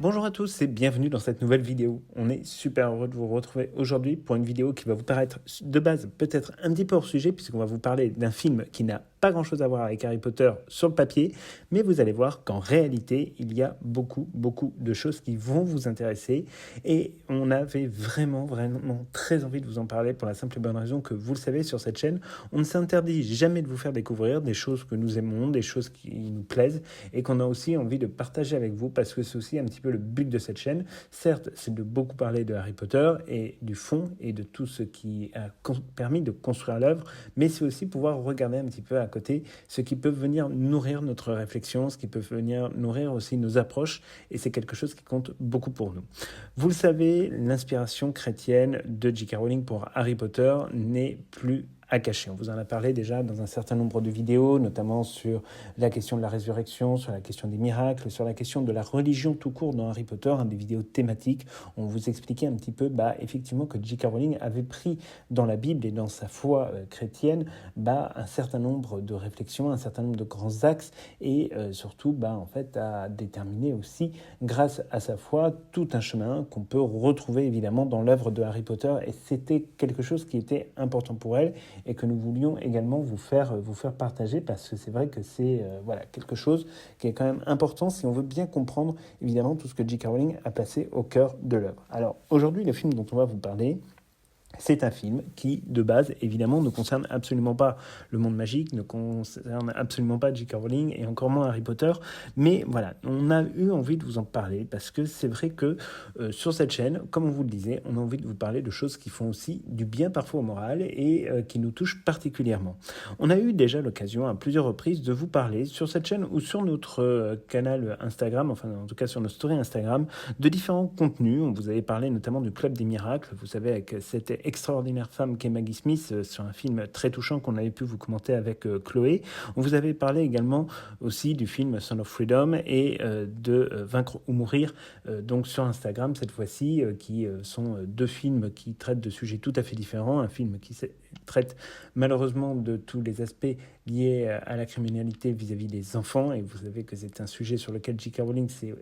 Bonjour à tous et bienvenue dans cette nouvelle vidéo. On est super heureux de vous retrouver aujourd'hui pour une vidéo qui va vous paraître de base peut-être un petit peu hors sujet puisqu'on va vous parler d'un film qui n'a pas grand-chose à voir avec Harry Potter sur le papier, mais vous allez voir qu'en réalité, il y a beaucoup de choses qui vont vous intéresser et on avait vraiment très envie de vous en parler pour la simple et bonne raison que vous le savez sur cette chaîne, on ne s'interdit jamais de vous faire découvrir des choses que nous aimons, des choses qui nous plaisent et qu'on a aussi envie de partager avec vous parce que c'est aussi un petit peu le but de cette chaîne. Certes, c'est de beaucoup parler de Harry Potter et du fond et de tout ce qui a permis de construire l'œuvre, mais c'est aussi pouvoir regarder un petit peu à côté ce qui peut venir nourrir notre réflexion, ce qui peut venir nourrir aussi nos approches, et c'est quelque chose qui compte beaucoup pour nous. Vous le savez, l'inspiration chrétienne de J.K. Rowling pour Harry Potter n'est plus à cacher. On vous en a parlé déjà dans un certain nombre de vidéos, notamment sur la question de la résurrection, sur la question des miracles, sur la question de la religion tout court dans Harry Potter, des vidéos thématiques. On vous expliquait un petit peu effectivement que J.K. Rowling avait pris dans la Bible et dans sa foi chrétienne un certain nombre de réflexions, un certain nombre de grands axes et surtout en fait a déterminé aussi grâce à sa foi tout un chemin qu'on peut retrouver évidemment dans l'œuvre de Harry Potter, et c'était quelque chose qui était important pour elle et que nous voulions également vous faire partager parce que c'est vrai que c'est quelque chose qui est quand même important si on veut bien comprendre évidemment tout ce que J.K. Rowling a placé au cœur de l'œuvre. Alors aujourd'hui, le film dont on va vous parler, c'est un film qui, de base, évidemment, ne concerne absolument pas le monde magique, ne concerne absolument pas J.K. Rowling et encore moins Harry Potter. Mais voilà, on a eu envie de vous en parler parce que c'est vrai que sur cette chaîne, comme on vous le disait, on a envie de vous parler de choses qui font aussi du bien parfois au moral et qui nous touchent particulièrement. On a eu déjà l'occasion à plusieurs reprises de vous parler sur cette chaîne ou sur notre canal Instagram, enfin en tout cas sur nos stories Instagram, de différents contenus. On vous avait parlé notamment du Club des Miracles, vous savez, avec cette extraordinaire femme qu'est Maggie Smith sur un film très touchant qu'on avait pu vous commenter avec Chloé. On vous avait parlé également aussi du film Son of Freedom et de Vaincre ou Mourir, donc sur Instagram cette fois-ci, qui sont deux films qui traitent de sujets tout à fait différents. Un film qui traite malheureusement de tous les aspects liés à la criminalité vis-à-vis des enfants, et vous savez que c'est un sujet sur lequel J.K. Rowling s'est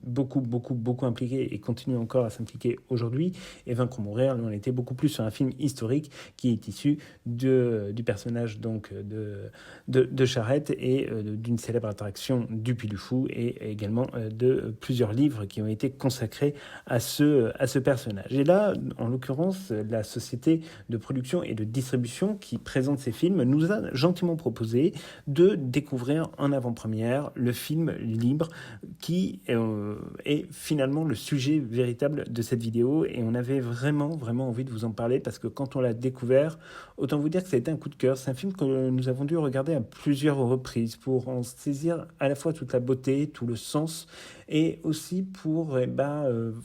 beaucoup impliqué et continue encore à s'impliquer aujourd'hui. Et Vaincre ou Mourir, on était beaucoup plus sur un film historique qui est issu du personnage donc de Charette et d'une célèbre attraction du Puy du Fou, et également de plusieurs livres qui ont été consacrés à ce personnage. Et là, en l'occurrence, la société de production et de distribution qui présente ces films nous a gentiment proposé de découvrir en avant-première le film libre qui est finalement le sujet véritable de cette vidéo, et on avait vraiment envie de vous en parler parce que quand on l'a découvert, autant vous dire que ça a été un coup de cœur. C'est un film que nous avons dû regarder à plusieurs reprises pour en saisir à la fois toute la beauté, tout le sens, et aussi pour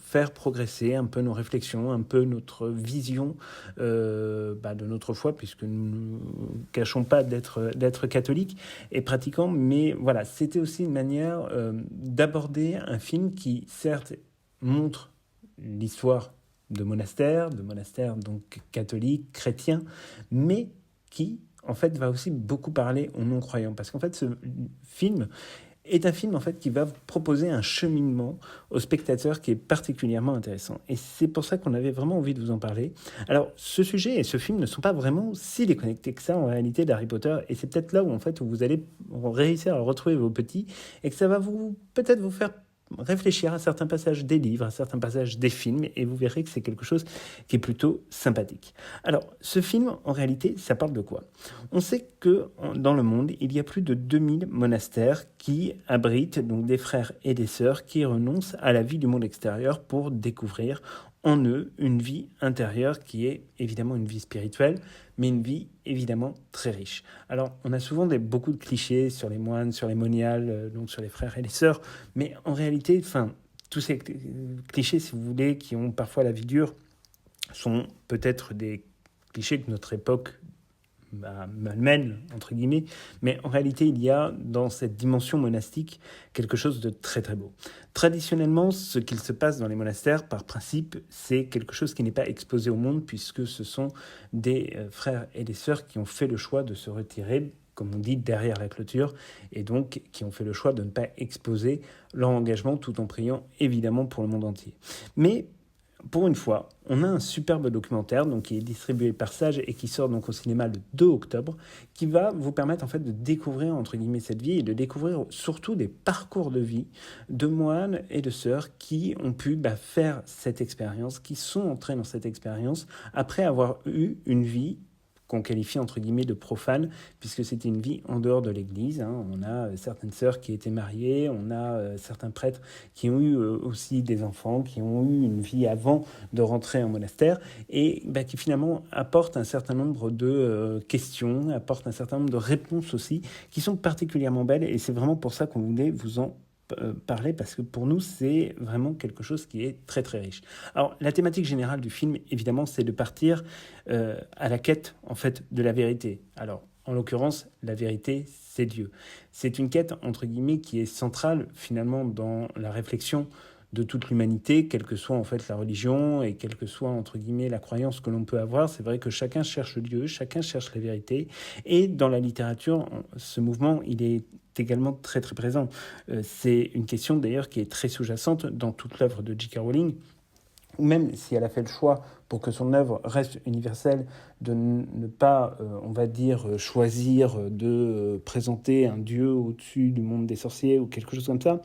faire progresser un peu nos réflexions, un peu notre vision de notre foi, puisque nous ne cachons pas d'être catholiques et pratiquants, mais voilà, c'était aussi une manière d'aborder un film qui certes montre l'histoire de monastères donc catholiques, chrétiens, mais qui en fait va aussi beaucoup parler aux non-croyants, parce qu'en fait ce film est un film en fait qui va proposer un cheminement au spectateur qui est particulièrement intéressant. Et c'est pour ça qu'on avait vraiment envie de vous en parler. Alors, ce sujet et ce film ne sont pas vraiment si déconnectés que ça en réalité d'Harry Potter, et c'est peut-être là où en fait où vous allez réussir à retrouver vos petits et que ça va peut-être vous faire réfléchir à certains passages des livres, à certains passages des films, et vous verrez que c'est quelque chose qui est plutôt sympathique. Alors, ce film, en réalité, ça parle de quoi ? On sait que dans le monde, il y a plus de 2000 monastères qui abritent donc des frères et des sœurs qui renoncent à la vie du monde extérieur pour découvrir en eux une vie intérieure qui est évidemment une vie spirituelle, mais une vie évidemment très riche. Alors, on a souvent beaucoup de clichés sur les moines, sur les moniales, donc sur les frères et les sœurs, mais en réalité, tous ces clichés, si vous voulez, qui ont parfois la vie dure, sont peut-être des clichés que notre époque malmène, entre guillemets, mais en réalité, il y a dans cette dimension monastique quelque chose de très beau. Traditionnellement, ce qu'il se passe dans les monastères, par principe, c'est quelque chose qui n'est pas exposé au monde, puisque ce sont des frères et des sœurs qui ont fait le choix de se retirer comme on dit, derrière la clôture, et donc qui ont fait le choix de ne pas exposer leur engagement tout en priant évidemment pour le monde entier. Mais pour une fois, on a un superbe documentaire donc, qui est distribué par Sage et qui sort donc au cinéma le 2 octobre, qui va vous permettre en fait de découvrir entre guillemets cette vie et de découvrir surtout des parcours de vie de moines et de sœurs qui ont pu faire cette expérience, qui sont entrés dans cette expérience après avoir eu une vie qu'on qualifie entre guillemets de profane, puisque c'était une vie en dehors de l'Église. On a certaines sœurs qui étaient mariées, on a certains prêtres qui ont eu aussi des enfants, qui ont eu une vie avant de rentrer en monastère, et qui finalement apportent un certain nombre de questions, apportent un certain nombre de réponses aussi, qui sont particulièrement belles, et c'est vraiment pour ça qu'on voulait vous en parler, parce que pour nous c'est vraiment quelque chose qui est très très riche. Alors la thématique générale du film évidemment c'est de partir à la quête en fait de la vérité. Alors en l'occurrence la vérité c'est Dieu. C'est une quête entre guillemets qui est centrale finalement dans la réflexion de toute l'humanité, quelle que soit en fait la religion et quelle que soit entre guillemets la croyance que l'on peut avoir. C'est vrai que chacun cherche Dieu, chacun cherche la vérité, et dans la littérature ce mouvement il est également très très présent. C'est une question d'ailleurs qui est très sous-jacente dans toute l'œuvre de J.K. Rowling, ou même si elle a fait le choix pour que son œuvre reste universelle de ne pas, on va dire, choisir de présenter un dieu au-dessus du monde des sorciers ou quelque chose comme ça.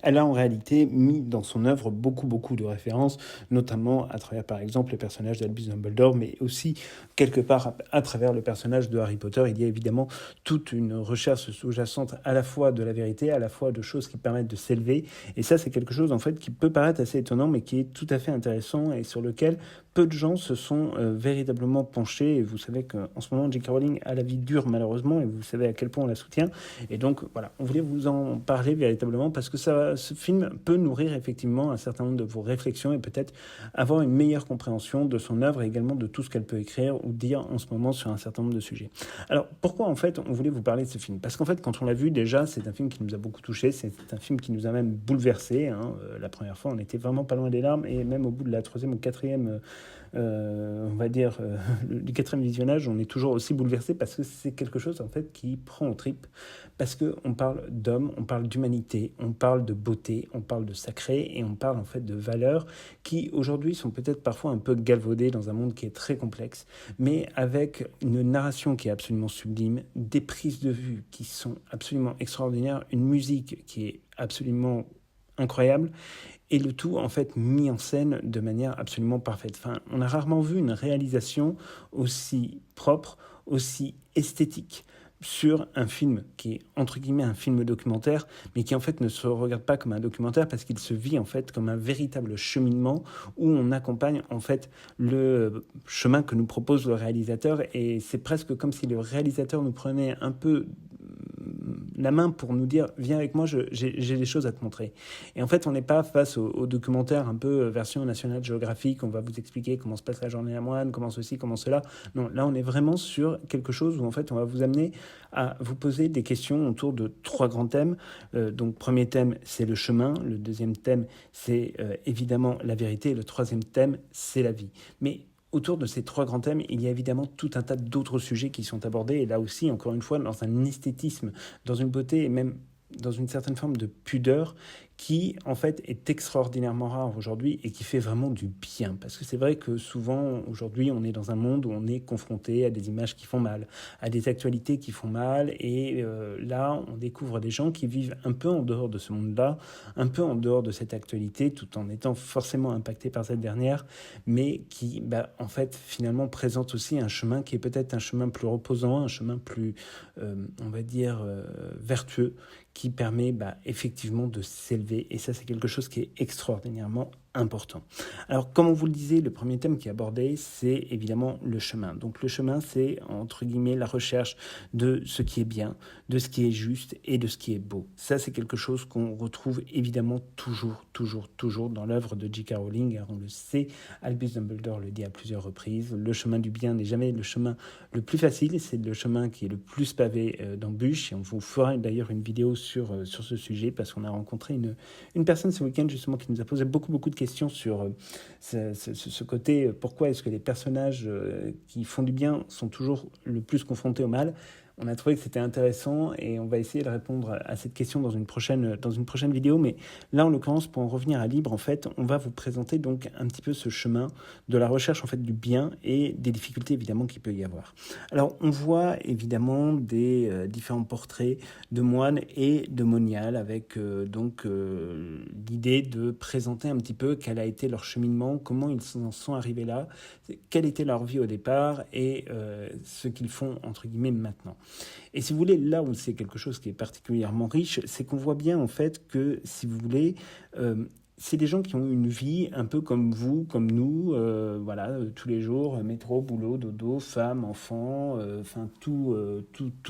Elle a en réalité mis dans son œuvre beaucoup de références, notamment à travers par exemple le personnage d'Albus Dumbledore, mais aussi quelque part à travers le personnage de Harry Potter. Il y a évidemment toute une recherche sous-jacente à la fois de la vérité, à la fois de choses qui permettent de s'élever, et ça c'est quelque chose en fait qui peut paraître assez étonnant, mais qui est tout à fait intéressant et sur lequel peu de gens se sont véritablement penchés. Et vous savez qu'en ce moment J.K. Rowling a la vie dure malheureusement, et vous savez à quel point on la soutient, et donc voilà, on voulait vous en parler véritablement parce que ce film peut nourrir effectivement un certain nombre de vos réflexions et peut-être avoir une meilleure compréhension de son œuvre et également de tout ce qu'elle peut écrire ou dire en ce moment sur un certain nombre de sujets. Alors pourquoi en fait on voulait vous parler de ce film? Parce qu'en fait quand on l'a vu déjà, c'est un film qui nous a beaucoup touchés, c'est un film qui nous a même bouleversés. La première fois on était vraiment pas loin des larmes, et même au bout de la troisième ou quatrième on va dire du quatrième visionnage, on est toujours aussi bouleversé parce que c'est quelque chose en fait qui prend aux tripes, parce qu'on parle d'hommes, on parle d'humanité, on parle de beauté, on parle de sacré, et on parle en fait de valeurs qui aujourd'hui sont peut-être parfois un peu galvaudées dans un monde qui est très complexe, mais avec une narration qui est absolument sublime, des prises de vue qui sont absolument extraordinaires, une musique qui est absolument incroyable, et le tout en fait mis en scène de manière absolument parfaite. Enfin, on a rarement vu une réalisation aussi propre, aussi esthétique sur un film qui est entre guillemets un film documentaire, mais qui en fait ne se regarde pas comme un documentaire parce qu'il se vit en fait comme un véritable cheminement où on accompagne en fait le chemin que nous propose le réalisateur, et c'est presque comme si le réalisateur nous prenait un peu la main pour nous dire viens avec moi, j'ai des choses à te montrer. Et en fait on n'est pas face au documentaire un peu version National Geographic, on va vous expliquer comment se passe la journée à moine, comment ceci, comment cela. Non, là on est vraiment sur quelque chose où en fait on va vous amener à vous poser des questions autour de trois grands thèmes. Donc premier thème c'est le chemin, le deuxième thème c'est évidemment la vérité, et le troisième thème c'est la vie. Mais autour de ces trois grands thèmes, il y a évidemment tout un tas d'autres sujets qui sont abordés, et là aussi, encore une fois, dans un esthétisme, dans une beauté et même dans une certaine forme de pudeur qui, en fait, est extraordinairement rare aujourd'hui et qui fait vraiment du bien. Parce que c'est vrai que souvent, aujourd'hui, on est dans un monde où on est confronté à des images qui font mal, à des actualités qui font mal, et là, on découvre des gens qui vivent un peu en dehors de ce monde-là, un peu en dehors de cette actualité, tout en étant forcément impactés par cette dernière, mais qui, en fait, finalement, présentent aussi un chemin qui est peut-être un chemin plus reposant, un chemin plus, on va dire, vertueux, qui permet effectivement de s'élever, et ça c'est quelque chose qui est extraordinairement important. Alors comme on vous le disait, le premier thème qui est abordé c'est évidemment le chemin. Donc le chemin c'est entre guillemets la recherche de ce qui est bien, de ce qui est juste et de ce qui est beau. Ça c'est quelque chose qu'on retrouve évidemment toujours dans l'œuvre de J.K. Rowling. Alors, on le sait, Albus Dumbledore le dit à plusieurs reprises, le chemin du bien n'est jamais le chemin le plus facile, c'est le chemin qui est le plus pavé d'embûches, et on vous fera d'ailleurs une vidéo sur ce sujet parce qu'on a rencontré une personne ce week-end justement qui nous a posé beaucoup de questions sur ce côté, pourquoi est-ce que les personnages qui font du bien sont toujours le plus confrontés au mal. on a trouvé que c'était intéressant et on va essayer de répondre à cette question dans une prochaine vidéo. Mais là, en l'occurrence, pour en revenir à Libre, en fait, on va vous présenter donc un petit peu ce chemin de la recherche en fait du bien et des difficultés évidemment qu'il peut y avoir. Alors, on voit évidemment des différents portraits de moines et de moniales avec l'idée de présenter un petit peu quel a été leur cheminement, comment ils en sont arrivés là, quelle était leur vie au départ et ce qu'ils font entre guillemets maintenant. Et si vous voulez, là où c'est quelque chose qui est particulièrement riche, c'est qu'on voit bien en fait que, si vous voulez, c'est des gens qui ont une vie un peu comme vous, comme nous, tous les jours, métro, boulot, dodo, femme, enfant, tout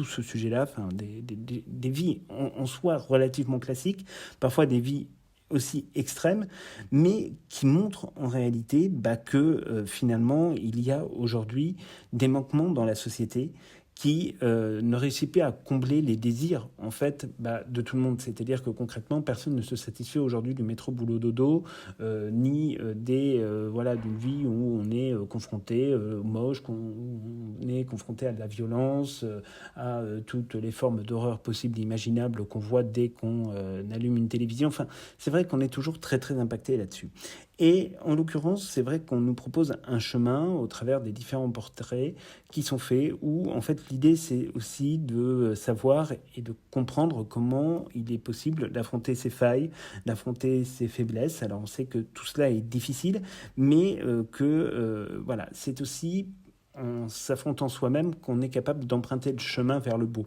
ce sujet-là, des vies en soi relativement classiques, parfois des vies aussi extrêmes, mais qui montrent en réalité que finalement, il y a aujourd'hui des manquements dans la société qui ne réussit pas à combler les désirs en fait de tout le monde. C'est-à-dire que concrètement, personne ne se satisfait aujourd'hui du métro boulot dodo, ni d'une vie où on est confronté moche, qu'on est confronté à de la violence, à toutes les formes d'horreur possibles et imaginables qu'on voit dès qu'on allume une télévision. Enfin, c'est vrai qu'on est toujours très très impacté là-dessus. Et en l'occurrence, c'est vrai qu'on nous propose un chemin au travers des différents portraits qui sont faits, où en fait l'idée c'est aussi de savoir et de comprendre comment il est possible d'affronter ses failles, d'affronter ses faiblesses. Alors on sait que tout cela est difficile, mais c'est aussi en s'affrontant soi-même qu'on est capable d'emprunter le chemin vers le beau.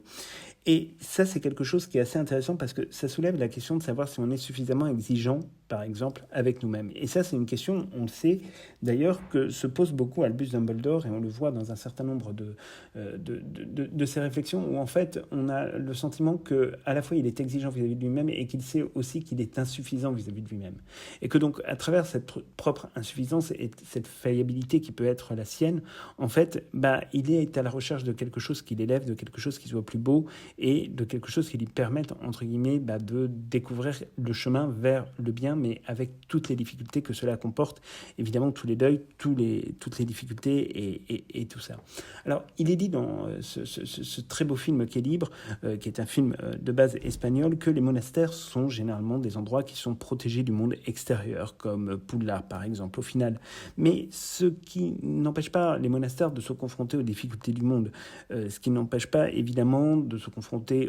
Et ça, c'est quelque chose qui est assez intéressant parce que ça soulève la question de savoir si on est suffisamment exigeant, par exemple, avec nous-mêmes. Et ça, c'est une question, on le sait d'ailleurs, que se pose beaucoup Albus Dumbledore, et on le voit dans un certain nombre de ses réflexions, où en fait, on a le sentiment qu'à la fois, il est exigeant vis-à-vis de lui-même et qu'il sait aussi qu'il est insuffisant vis-à-vis de lui-même. Et que donc, à travers cette propre insuffisance et cette faillibilité qui peut être la sienne, en fait, il est à la recherche de quelque chose qui l'élève, de quelque chose qui soit plus beau, et de quelque chose qui lui permette, entre guillemets, de découvrir le chemin vers le bien, mais avec toutes les difficultés que cela comporte, évidemment tous les deuils, toutes les difficultés et tout ça. Alors, il est dit dans ce très beau film qui est Libre, qui est un film de base espagnol, que les monastères sont généralement des endroits qui sont protégés du monde extérieur, comme Poudlard par exemple, au final. Mais ce qui n'empêche pas les monastères de se confronter aux difficultés du monde, ce qui n'empêche pas évidemment de se confronter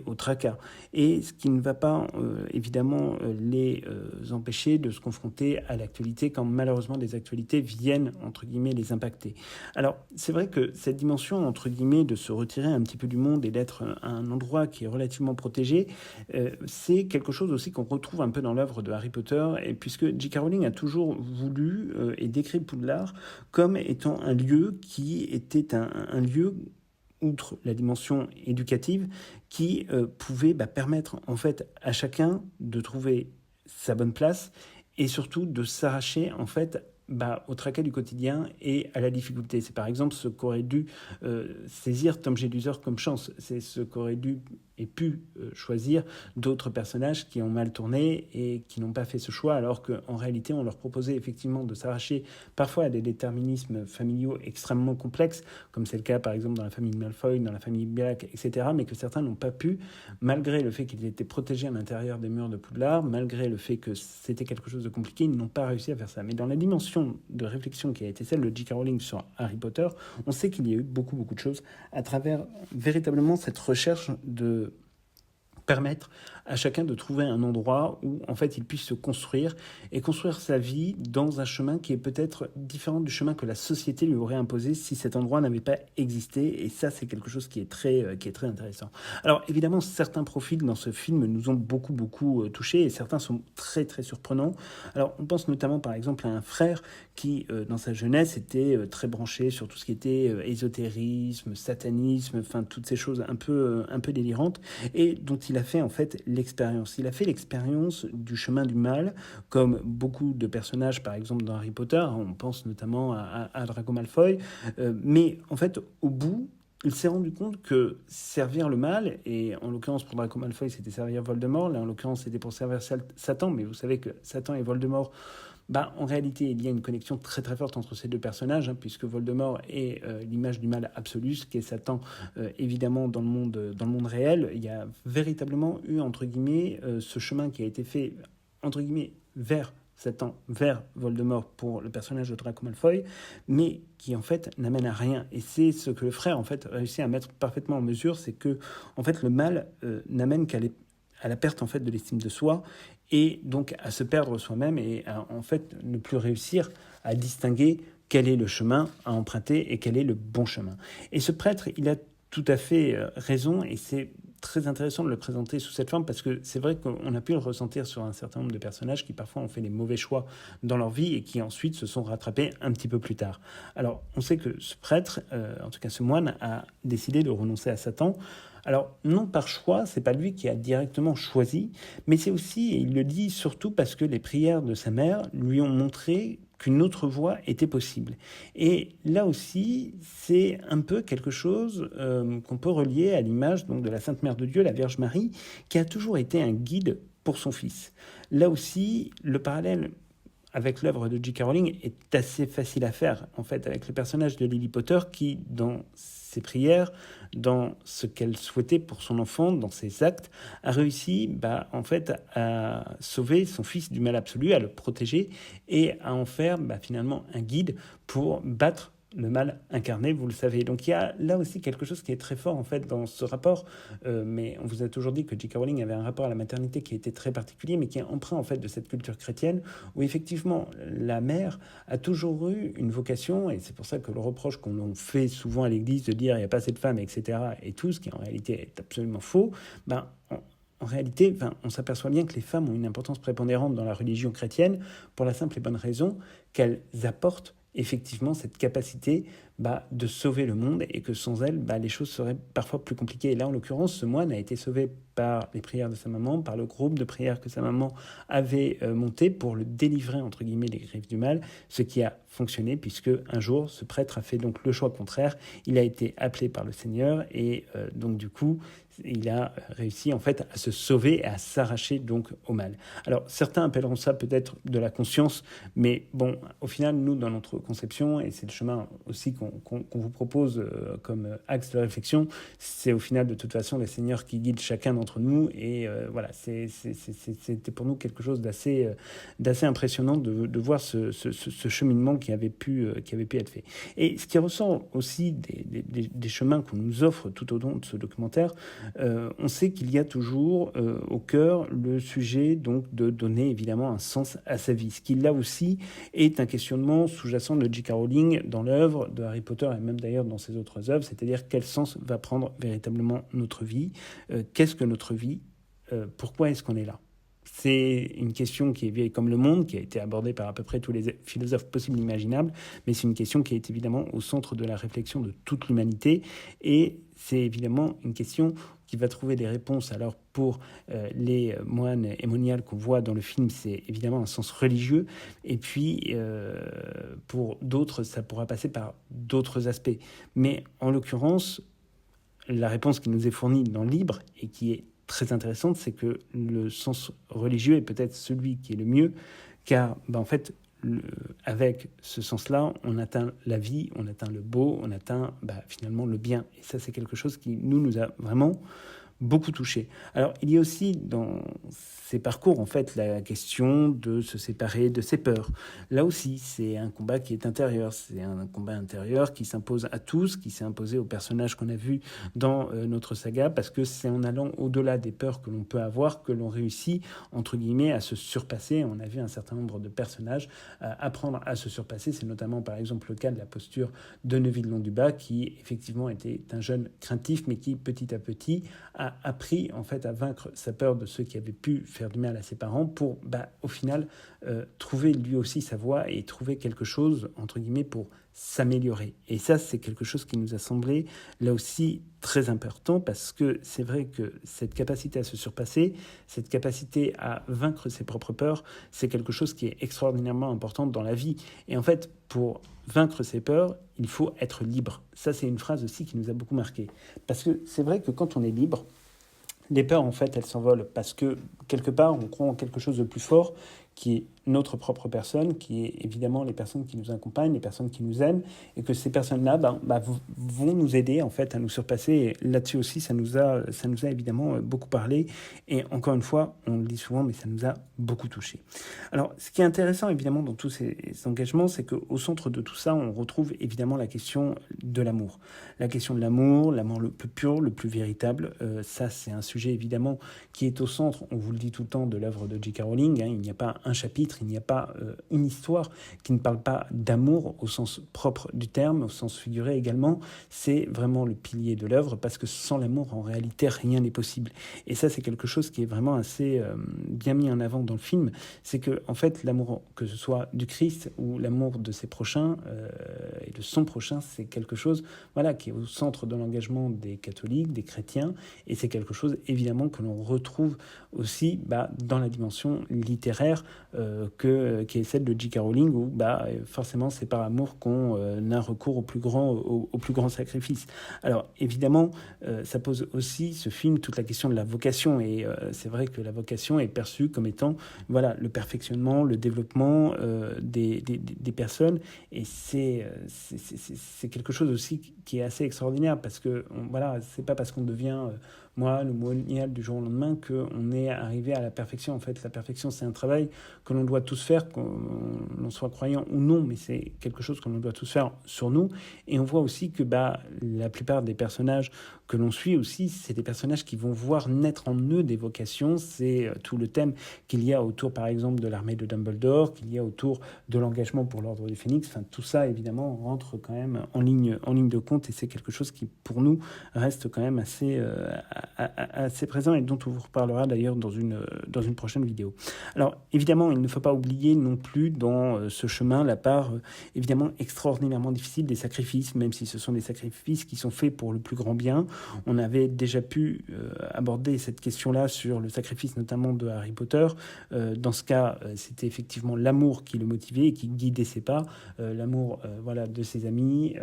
au tracas, et ce qui ne va pas évidemment les empêcher de se confronter à l'actualité quand malheureusement les actualités viennent entre guillemets les impacter. Alors c'est vrai que cette dimension entre guillemets de se retirer un petit peu du monde et d'être à un endroit qui est relativement protégé, c'est quelque chose aussi qu'on retrouve un peu dans l'œuvre de Harry Potter, et puisque J.K. Rowling a toujours voulu et décrit Poudlard comme étant un lieu qui était un lieu, outre la dimension éducative, qui pouvait permettre en fait à chacun de trouver sa bonne place et surtout de s'arracher en fait au tracas du quotidien et à la difficulté. C'est par exemple ce qu'aurait dû saisir Tom Jedusor comme chance. C'est ce qu'aurait dû et pu choisir d'autres personnages qui ont mal tourné et qui n'ont pas fait ce choix, alors qu'en réalité on leur proposait effectivement de s'arracher parfois à des déterminismes familiaux extrêmement complexes, comme c'est le cas par exemple dans la famille Malfoy, dans la famille Black, etc., mais que certains n'ont pas pu, malgré le fait qu'ils étaient protégés à l'intérieur des murs de Poudlard, malgré le fait que c'était quelque chose de compliqué, ils n'ont pas réussi à faire ça. Mais dans la dimension de réflexion qui a été celle de J.K. Rowling sur Harry Potter, on sait qu'il y a eu beaucoup de choses à travers véritablement cette recherche de permettre à chacun de trouver un endroit où en fait il puisse se construire et construire sa vie dans un chemin qui est peut-être différent du chemin que la société lui aurait imposé si cet endroit n'avait pas existé. Et ça, c'est quelque chose qui est très intéressant. Alors évidemment, certains profils dans ce film nous ont beaucoup touchés, et certains sont très surprenants. Alors on pense notamment par exemple à un frère qui dans sa jeunesse était très branché sur tout ce qui était ésotérisme, satanisme, enfin toutes ces choses un peu délirantes, et dont il a fait en fait l'expérience. Il a fait l'expérience du chemin du mal, comme beaucoup de personnages, par exemple dans Harry Potter, on pense notamment à Draco Malfoy, mais en fait au bout, il s'est rendu compte que servir le mal, et en l'occurrence pour Draco Malfoy c'était servir Voldemort, là en l'occurrence c'était pour servir Satan, mais vous savez que Satan et Voldemort en réalité, il y a une connexion très très forte entre ces deux personnages, puisque Voldemort est l'image du mal absolu, ce qui est Satan, évidemment, dans le monde réel. Il y a véritablement eu, entre guillemets, ce chemin qui a été fait, entre guillemets, vers Satan, vers Voldemort pour le personnage de Draco Malfoy, mais qui en fait n'amène à rien. Et c'est ce que le frère en fait réussit à mettre parfaitement en mesure, c'est que en fait le mal n'amène à la perte en fait de l'estime de soi, et donc à se perdre soi-même, et à en fait ne plus réussir à distinguer quel est le chemin à emprunter et quel est le bon chemin. Et ce prêtre, il a tout à fait raison, et c'est très intéressant de le présenter sous cette forme, parce que c'est vrai qu'on a pu le ressentir sur un certain nombre de personnages qui parfois ont fait les mauvais choix dans leur vie et qui ensuite se sont rattrapés un petit peu plus tard. Alors on sait que ce prêtre, en tout cas ce moine, a décidé de renoncer à Satan. Alors, non par choix, c'est pas lui qui a directement choisi, mais c'est aussi, et il le dit surtout parce que les prières de sa mère lui ont montré qu'une autre voie était possible. Et là aussi, c'est un peu quelque chose qu'on peut relier à l'image donc, de la Sainte Mère de Dieu, la Vierge Marie, qui a toujours été un guide pour son fils. Là aussi, le parallèle avec l'œuvre de J.K. Rowling est assez facile à faire, en fait, avec le personnage de Lily Potter qui, dans ses prières, dans ce qu'elle souhaitait pour son enfant, dans ses actes, a réussi en fait, à sauver son fils du mal absolu, à le protéger et à en faire finalement un guide pour battre le mal incarné, vous le savez. Donc il y a là aussi quelque chose qui est très fort en fait dans ce rapport, mais on vous a toujours dit que J.K. Rowling avait un rapport à la maternité qui était très particulier, mais qui est empreint en fait de cette culture chrétienne, où effectivement la mère a toujours eu une vocation, et c'est pour ça que le reproche qu'on fait souvent à l'Église de dire il n'y a pas assez de femmes, etc., et tout, ce qui en réalité est absolument faux, en réalité, on s'aperçoit bien que les femmes ont une importance prépondérante dans la religion chrétienne pour la simple et bonne raison qu'elles apportent effectivement cette capacité de sauver le monde, et que sans elle, les choses seraient parfois plus compliquées. Et là, en l'occurrence, ce moine a été sauvé par les prières de sa maman, par le groupe de prières que sa maman avait monté pour le délivrer, entre guillemets, des griffes du mal, ce qui a fonctionné, puisque un jour, ce prêtre a fait donc le choix contraire. Il a été appelé par le Seigneur, et donc du coup, il a réussi en fait à se sauver et à s'arracher donc au mal. Alors certains appelleront ça peut-être de la conscience, mais bon, au final, nous, dans notre conception, et c'est le chemin aussi qu'on vous propose comme axe de réflexion, c'est au final de toute façon le Seigneur qui guide chacun d'entre nous, et voilà, c'était pour nous quelque chose d'assez impressionnant de voir ce cheminement qui avait pu être fait. Et ce qui ressort aussi des chemins qu'on nous offre tout au long de ce documentaire, on sait qu'il y a toujours au cœur le sujet donc de donner évidemment un sens à sa vie, ce qui là aussi est un questionnement sous-jacent de J.K. Rowling dans l'œuvre de Harry Potter, et même d'ailleurs dans ses autres œuvres, c'est-à-dire quel sens va prendre véritablement notre vie, qu'est-ce que notre vie, pourquoi est-ce qu'on est là. C'est une question qui est vieille comme le monde, qui a été abordée par à peu près tous les philosophes possibles et imaginables, mais c'est une question qui est évidemment au centre de la réflexion de toute l'humanité, et c'est évidemment une question qui va trouver des réponses. Alors pour les moines hémoniales qu'on voit dans le film, c'est évidemment un sens religieux, et puis pour d'autres, ça pourra passer par d'autres aspects. Mais en l'occurrence, la réponse qui nous est fournie dans le livre, et qui est très intéressante, c'est que le sens religieux est peut-être celui qui est le mieux, car en fait, avec ce sens-là, on atteint la vie, on atteint le beau, on atteint finalement le bien. Et ça, c'est quelque chose qui nous a vraiment beaucoup touché. Alors, il y a aussi dans ces parcours, en fait, la question de se séparer de ses peurs. Là aussi, c'est un combat qui est intérieur. C'est un combat intérieur qui s'impose à tous, qui s'est imposé aux personnages qu'on a vus dans notre saga, parce que c'est en allant au-delà des peurs que l'on peut avoir que l'on réussit, entre guillemets, à se surpasser. On a vu un certain nombre de personnages apprendre à se surpasser. C'est notamment, par exemple, le cas de la posture de Neville Londubat, qui, effectivement, était un jeune craintif, mais qui, petit à petit, a appris en fait à vaincre sa peur de ceux qui avaient pu faire du mal à ses parents pour au final trouver lui aussi sa voie et trouver quelque chose entre guillemets pour s'améliorer. Et ça, c'est quelque chose qui nous a semblé là aussi très important, parce que c'est vrai que cette capacité à se surpasser, cette capacité à vaincre ses propres peurs, c'est quelque chose qui est extraordinairement important dans la vie. Et en fait, pour vaincre ses peurs, il faut être libre. Ça, c'est une phrase aussi qui nous a beaucoup marqué. Parce que c'est vrai que quand on est libre, les peurs, en fait, elles s'envolent parce que, quelque part, on croit en quelque chose de plus fort qui est notre propre personne, qui est évidemment les personnes qui nous accompagnent, les personnes qui nous aiment, et que ces personnes-là vont nous aider en fait à nous surpasser. Et là-dessus aussi, ça nous a évidemment beaucoup parlé. Et encore une fois, on le dit souvent, mais ça nous a beaucoup touché. Alors, ce qui est intéressant évidemment dans tous ces engagements, c'est qu'au centre de tout ça, on retrouve évidemment la question de l'amour. La question de l'amour le plus pur, le plus véritable. Ça, c'est un sujet évidemment qui est au centre, on vous le dit tout le temps, de l'œuvre de J.K. Rowling. Il n'y a pas un chapitre, il n'y a pas une histoire qui ne parle pas d'amour au sens propre du terme, au sens figuré également. C'est vraiment le pilier de l'œuvre, parce que sans l'amour, en réalité, rien n'est possible. Et ça, c'est quelque chose qui est vraiment assez bien mis en avant dans le film. C'est que, en fait, l'amour, que ce soit du Christ ou l'amour de ses prochains et de son prochain, c'est quelque chose qui est au centre de l'engagement des catholiques, des chrétiens. Et c'est quelque chose, évidemment, que l'on retrouve aussi dans la dimension littéraire qui est celle de J.K. Rowling, où forcément, c'est par amour qu'on a recours au plus grand sacrifice. Alors, évidemment, ça pose aussi, ce film, toute la question de la vocation. Et c'est vrai que la vocation est perçue comme étant le perfectionnement, le développement des personnes. Et c'est quelque chose aussi qui est assez extraordinaire, parce que c'est pas parce qu'on devient moine ou monial du jour au lendemain qu'on est arrivé à la perfection. En fait, la perfection, c'est un travail que l'on doit tous faire, qu'on soit croyant ou non, mais c'est quelque chose que l'on doit tous faire sur nous. Et on voit aussi que la plupart des personnages que l'on suit aussi, c'est des personnages qui vont voir naître en eux des vocations. C'est tout le thème qu'il y a autour, par exemple, de l'armée de Dumbledore, qu'il y a autour de l'engagement pour l'Ordre du Phénix. Enfin, tout ça, évidemment, rentre quand même en ligne de compte, et c'est quelque chose qui, pour nous, reste quand même assez présent, et dont on vous reparlera d'ailleurs dans une prochaine vidéo. Alors, évidemment, il ne faut pas oublier non plus dans ce chemin la part, évidemment, extraordinairement difficile des sacrifices, même si ce sont des sacrifices qui sont faits pour le plus grand bien. On avait déjà pu aborder cette question-là sur le sacrifice notamment de Harry Potter. Dans ce cas, c'était effectivement l'amour qui le motivait et qui guidait ses pas, l'amour de ses amis,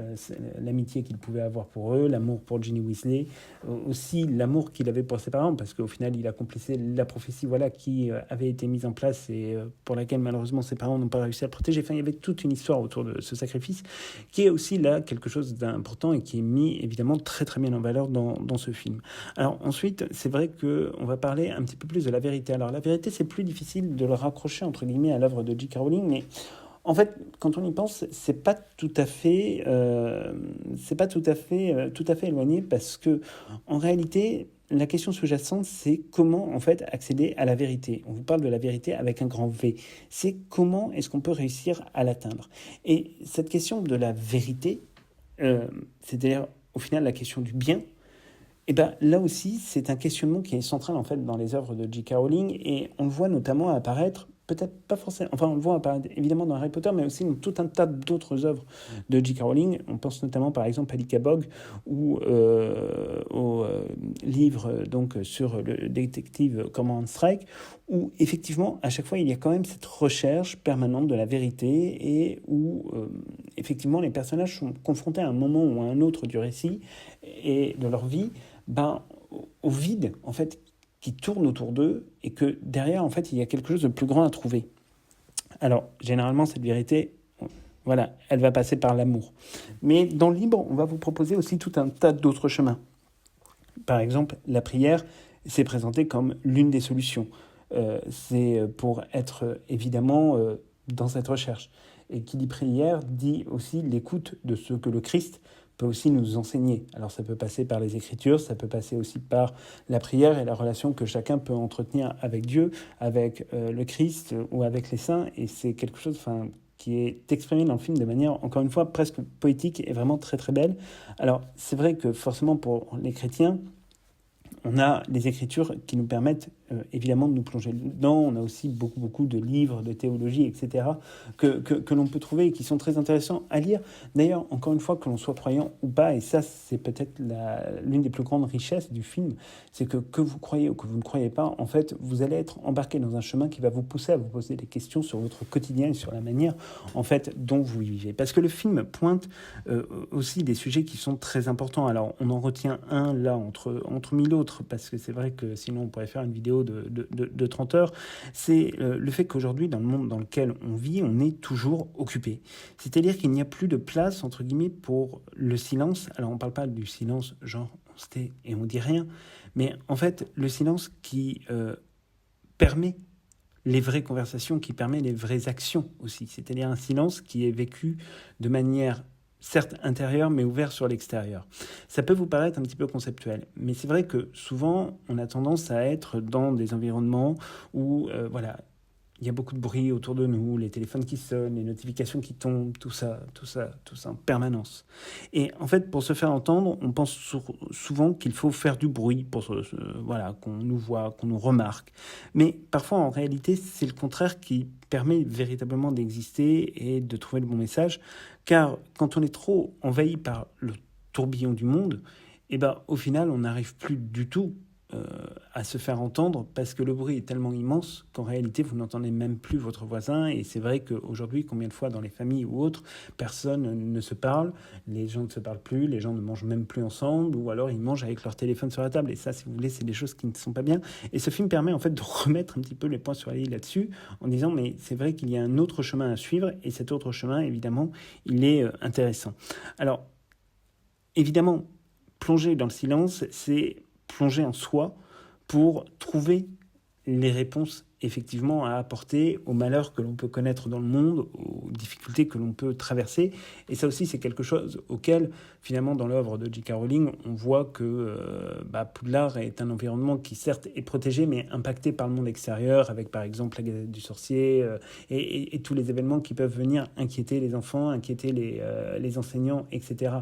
l'amitié qu'il pouvait avoir pour eux, l'amour pour Ginny Weasley, aussi l'amour qu'il avait pour ses parents, parce qu'au final, il accomplissait la prophétie qui avait été mise en place et pour laquelle malheureusement ses parents n'ont pas réussi à le protéger. Enfin, il y avait toute une histoire autour de ce sacrifice qui est aussi là quelque chose d'important et qui est mis évidemment très très bien en valeur dans ce film. Alors ensuite, c'est vrai qu'on va parler un petit peu plus de la vérité. Alors la vérité, c'est plus difficile de le raccrocher entre guillemets à l'œuvre de J.K. Rowling, mais en fait, quand on y pense, c'est pas tout à fait éloigné, parce que en réalité, la question sous-jacente, c'est comment en fait accéder à la vérité. On vous parle de la vérité avec un grand V. C'est comment est-ce qu'on peut réussir à l'atteindre. Et cette question de la vérité, c'est-à-dire au final la question du bien, là aussi, c'est un questionnement qui est central en fait dans les œuvres de J.K. Rowling, et on le voit notamment apparaître, peut-être pas forcément, enfin on le voit apparaître évidemment dans Harry Potter, mais aussi dans tout un tas d'autres œuvres de J.K. Rowling. On pense notamment par exemple à Lycabog ou au livre donc sur le détective Cormoran Strike, où effectivement à chaque fois il y a quand même cette recherche permanente de la vérité, et où effectivement les personnages sont confrontés à un moment ou à un autre du récit et de leur vie au vide en fait qui tourne autour d'eux, et que derrière en fait il y a quelque chose de plus grand à trouver. Alors généralement cette vérité, elle va passer par l'amour, mais dans le livre on va vous proposer aussi tout un tas d'autres chemins. Par exemple, la prière s'est présentée comme l'une des solutions. C'est pour être évidemment dans cette recherche. Et qui dit prière dit aussi l'écoute de ce que le Christ peut aussi nous enseigner. Alors ça peut passer par les Écritures, ça peut passer aussi par la prière et la relation que chacun peut entretenir avec Dieu, avec le Christ ou avec les saints. Et c'est quelque chose qui est exprimé dans le film de manière, encore une fois, presque poétique et vraiment très très belle. Alors c'est vrai que forcément pour les chrétiens, on a les Écritures qui nous permettent évidemment de nous plonger dedans. On a aussi beaucoup de livres de théologie, etc., que l'on peut trouver et qui sont très intéressants à lire. D'ailleurs, encore une fois, que l'on soit croyant ou pas, et ça, c'est peut-être l'une des plus grandes richesses du film, c'est que vous croyez ou que vous ne croyez pas, en fait, vous allez être embarqué dans un chemin qui va vous pousser à vous poser des questions sur votre quotidien et sur la manière, en fait, dont vous vivez. Parce que le film pointe aussi des sujets qui sont très importants. Alors, on en retient un, là, entre mille autres, parce que c'est vrai que sinon, on pourrait faire une vidéo vidéo de 30 heures, c'est le fait qu'aujourd'hui, dans le monde dans lequel on vit, on est toujours occupé. C'est-à-dire qu'il n'y a plus de place, entre guillemets, pour le silence. Alors, on ne parle pas du silence, genre on se tait et on dit rien, mais en fait, le silence qui permet les vraies conversations, qui permet les vraies actions aussi. C'est-à-dire un silence qui est vécu de manière certes intérieure, mais ouverte sur l'extérieur. Ça peut vous paraître un petit peu conceptuel, mais c'est vrai que souvent, on a tendance à être dans des environnements où, voilà, il y a beaucoup de bruit autour de nous, les téléphones qui sonnent, les notifications qui tombent, tout ça en permanence. Et en fait, pour se faire entendre, on pense souvent qu'il faut faire du bruit pour voilà, qu'on nous voit, qu'on nous remarque. Mais parfois, en réalité, c'est le contraire qui permet véritablement d'exister et de trouver le bon message. Car quand on est trop envahi par le tourbillon du monde, eh ben, au final, on n'arrive plus du tout à se faire entendre parce que le bruit est tellement immense qu'en réalité vous n'entendez même plus votre voisin. Et c'est vrai qu'aujourd'hui, combien de fois dans les familles ou autres, personne ne se parle, les gens ne se parlent plus, les gens ne mangent même plus ensemble, ou alors ils mangent avec leur téléphone sur la table. Et ça, si vous voulez, c'est des choses qui ne sont pas bien. Et ce film permet en fait de remettre un petit peu les points sur les i là-dessus en disant mais c'est vrai qu'il y a un autre chemin à suivre et cet autre chemin, évidemment, il est intéressant. Alors, évidemment, plonger dans le silence, c'est plonger en soi pour trouver les réponses effectivement à apporter aux malheurs que l'on peut connaître dans le monde, aux difficultés que l'on peut traverser. Et ça aussi, c'est quelque chose auquel, finalement, dans l'œuvre de J.K. Rowling, on voit que Poudlard est un environnement qui, certes, est protégé, mais impacté par le monde extérieur, avec, par exemple, la Gazette du Sorcier et tous les événements qui peuvent venir inquiéter les enfants, inquiéter les enseignants, etc.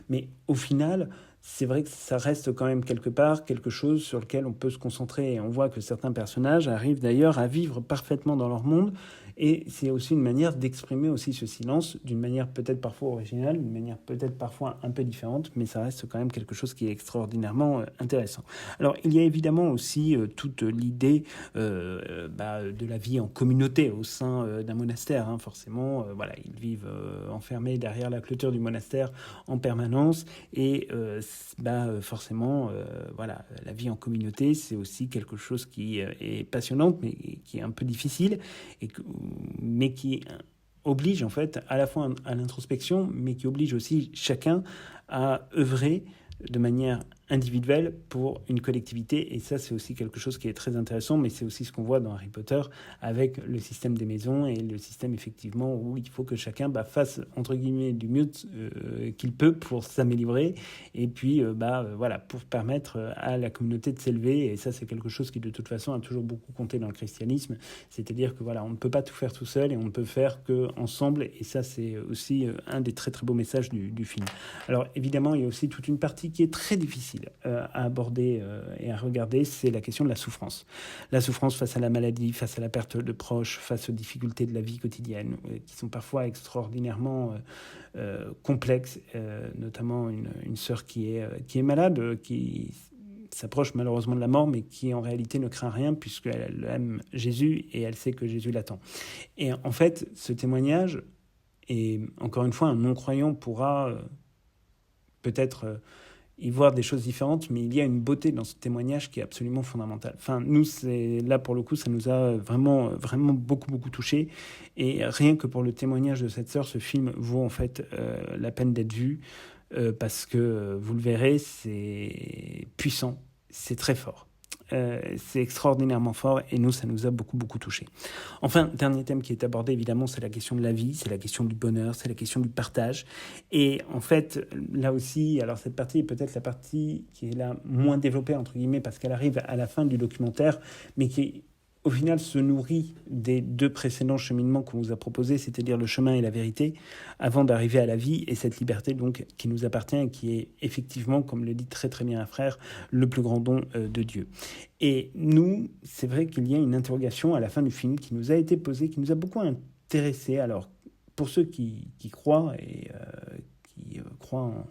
Mais au final, c'est vrai que ça reste quand même quelque part quelque chose sur lequel on peut se concentrer. Et on voit que certains personnages arrivent d'ailleurs à vivre parfaitement dans leur monde. Et c'est aussi une manière d'exprimer aussi ce silence d'une manière peut-être parfois originale, d'une manière peut-être parfois un peu différente, mais ça reste quand même quelque chose qui est extraordinairement intéressant. Alors, il y a évidemment aussi toute l'idée de la vie en communauté au sein d'un monastère. Hein, forcément, voilà, ils vivent enfermés derrière la clôture du monastère en permanence. Et forcément, voilà, la vie en communauté, c'est aussi quelque chose qui est passionnante, mais qui est un peu difficile, mais qui oblige en fait à la fois à l'introspection, mais qui oblige aussi chacun à œuvrer de manière individuelle pour une collectivité. Et ça, c'est aussi quelque chose qui est très intéressant, mais c'est aussi ce qu'on voit dans Harry Potter avec le système des maisons et le système effectivement où il faut que chacun fasse entre guillemets du mieux qu'il peut pour s'améliorer et puis voilà, pour permettre à la communauté de s'élever. Et ça, c'est quelque chose qui de toute façon a toujours beaucoup compté dans le christianisme, c'est-à-dire que voilà, on ne peut pas tout faire tout seul et on ne peut faire qu'ensemble. Et ça, c'est aussi un des très très beaux messages du film. Alors évidemment, il y a aussi toute une partie qui est très difficile à aborder et à regarder, c'est la question de la souffrance. La souffrance face à la maladie, face à la perte de proches, face aux difficultés de la vie quotidienne, qui sont parfois extraordinairement complexes, notamment une sœur qui est malade, qui s'approche malheureusement de la mort, mais qui en réalité ne craint rien puisqu'elle aime Jésus et elle sait que Jésus l'attend. Et en fait, ce témoignage, et encore une fois, un non-croyant pourra peut-être y voir des choses différentes, mais il y a une beauté dans ce témoignage qui est absolument fondamentale. Enfin, nous, là, pour le coup, ça nous a vraiment, vraiment beaucoup, beaucoup touchés. Et rien que pour le témoignage de cette sœur, ce film vaut en fait la peine d'être vu, parce que, vous le verrez, c'est puissant, c'est très fort. C'est extraordinairement fort et nous, ça nous a beaucoup, beaucoup touchés. Enfin, dernier thème qui est abordé, évidemment, c'est la question de la vie, c'est la question du bonheur, c'est la question du partage. Et en fait, là aussi, alors cette partie est peut-être la partie qui est la moins développée, entre guillemets, parce qu'elle arrive à la fin du documentaire, mais qui au final se nourrit des deux précédents cheminements qu'on vous a proposés, c'est-à-dire le chemin et la vérité, avant d'arriver à la vie et cette liberté donc qui nous appartient et qui est effectivement, comme le dit très très bien un frère, le plus grand don de Dieu. Et nous, c'est vrai qu'il y a une interrogation à la fin du film qui nous a été posée, qui nous a beaucoup intéressés. Alors, pour ceux qui croient et qui croient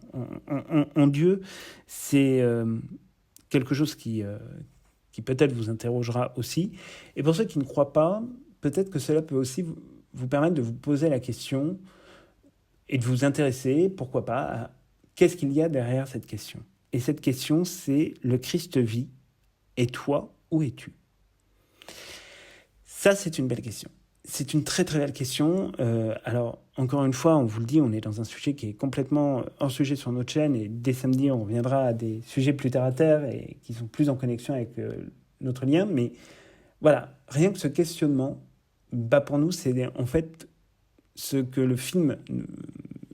en Dieu, c'est quelque chose qui peut-être vous interrogera aussi. Et pour ceux qui ne croient pas, peut-être que cela peut aussi vous permettre de vous poser la question et de vous intéresser, pourquoi pas, à qu'est-ce qu'il y a derrière cette question. Et cette question, c'est: le Christ vit, et toi, où es-tu ? Ça, c'est une belle question. C'est une très très belle question. Alors, encore une fois, on vous le dit, on est dans un sujet qui est complètement hors sujet sur notre chaîne et dès samedi, on reviendra à des sujets plus terre à terre et qui sont plus en connexion avec notre lien. Mais voilà, rien que ce questionnement, bah pour nous, c'est en fait ce que le film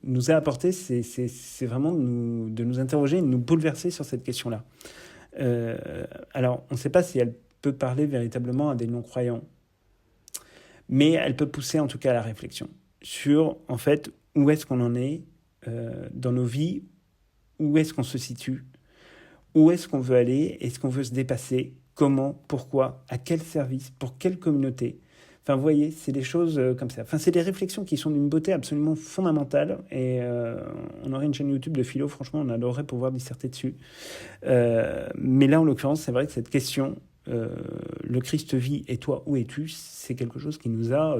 nous a apporté, c'est vraiment de nous interroger et de nous bouleverser sur cette question-là. Alors, on ne sait pas si elle peut parler véritablement à des non-croyants, mais elle peut pousser en tout cas à la réflexion sur, en fait, où est-ce qu'on en est dans nos vies, où est-ce qu'on se situe, où est-ce qu'on veut aller, est-ce qu'on veut se dépasser, comment, pourquoi, à quel service, pour quelle communauté. Enfin, vous voyez, c'est des choses comme ça. Enfin, c'est des réflexions qui sont d'une beauté absolument fondamentale. Et on aurait une chaîne YouTube de philo, franchement, on adorerait pouvoir disserter dessus. Mais là, en l'occurrence, c'est vrai que cette question, le Christ vit et toi, où es-tu, c'est quelque chose qui nous a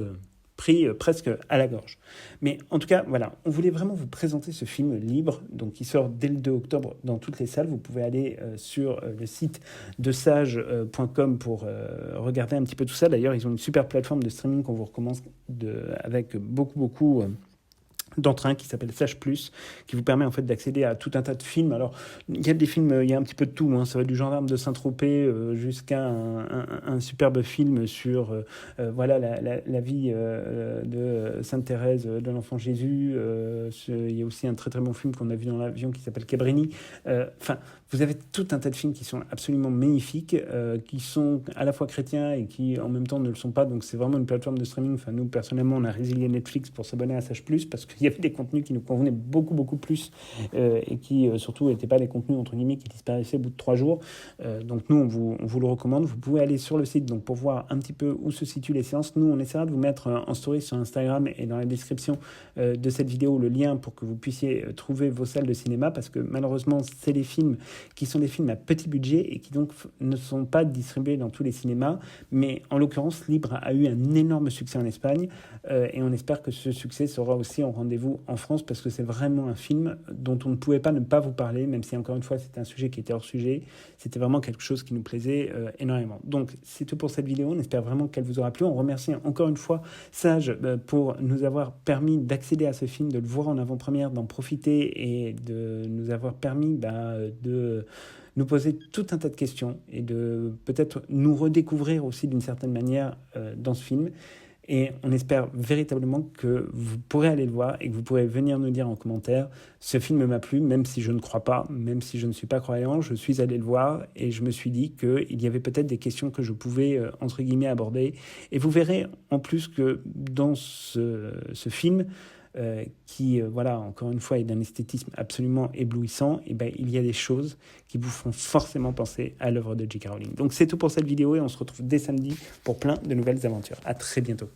pris presque à la gorge. Mais en tout cas, voilà, on voulait vraiment vous présenter ce film libre, donc qui sort dès le 2 octobre dans toutes les salles. Vous pouvez aller sur le site de sage.com pour regarder un petit peu tout ça. D'ailleurs, ils ont une super plateforme de streaming qu'on vous recommande avec beaucoup d'entrain qui s'appelle Sage Plus, qui vous permet en fait d'accéder à tout un tas de films. Alors, il y a des films, il y a un petit peu de tout, hein. Ça va du Gendarme de Saint-Tropez jusqu'à un superbe film sur voilà la vie de Sainte Thérèse de l'Enfant Jésus. Il y a aussi un très très bon film qu'on a vu dans l'avion qui s'appelle Cabrini. Enfin, vous avez tout un tas de films qui sont absolument magnifiques, qui sont à la fois chrétiens et qui en même temps ne le sont pas. Donc c'est vraiment une plateforme de streaming. Enfin, nous personnellement, on a résilié Netflix pour s'abonner à Sage Plus parce qu'il y avait des contenus qui nous convenaient beaucoup plus et qui surtout n'étaient pas des contenus entre guillemets qui disparaissaient au bout de 3 jours. Donc nous, on vous le recommande. Vous pouvez aller sur le site donc pour voir un petit peu où se situent les séances. Nous, on essaiera de vous mettre en story sur Instagram et dans la description de cette vidéo le lien pour que vous puissiez trouver vos salles de cinéma parce que malheureusement, c'est les films qui sont des films à petit budget et qui donc ne sont pas distribués dans tous les cinémas. Mais en l'occurrence, Libre a eu un énorme succès en Espagne et on espère que ce succès sera aussi en rendez-vous en France parce que c'est vraiment un film dont on ne pouvait pas ne pas vous parler, même si encore une fois c'était un sujet qui était hors sujet. C'était vraiment quelque chose qui nous plaisait énormément. Donc c'est tout pour cette vidéo. On espère vraiment qu'elle vous aura plu. On remercie encore une fois Sage pour nous avoir permis d'accéder à ce film, de le voir en avant-première, d'en profiter et de nous avoir permis de nous poser tout un tas de questions et de peut-être nous redécouvrir aussi d'une certaine manière dans ce film. Et on espère véritablement que vous pourrez aller le voir et que vous pourrez venir nous dire en commentaire « Ce film m'a plu, même si je ne crois pas, même si je ne suis pas croyant, je suis allé le voir et je me suis dit qu'il y avait peut-être des questions que je pouvais, entre guillemets, aborder. » Et vous verrez en plus que dans ce film, qui, voilà, encore une fois, est d'un esthétisme absolument éblouissant, et ben, il y a des choses qui vous font forcément penser à l'œuvre de J.K. Rowling. Donc c'est tout pour cette vidéo et on se retrouve dès samedi pour plein de nouvelles aventures. À très bientôt.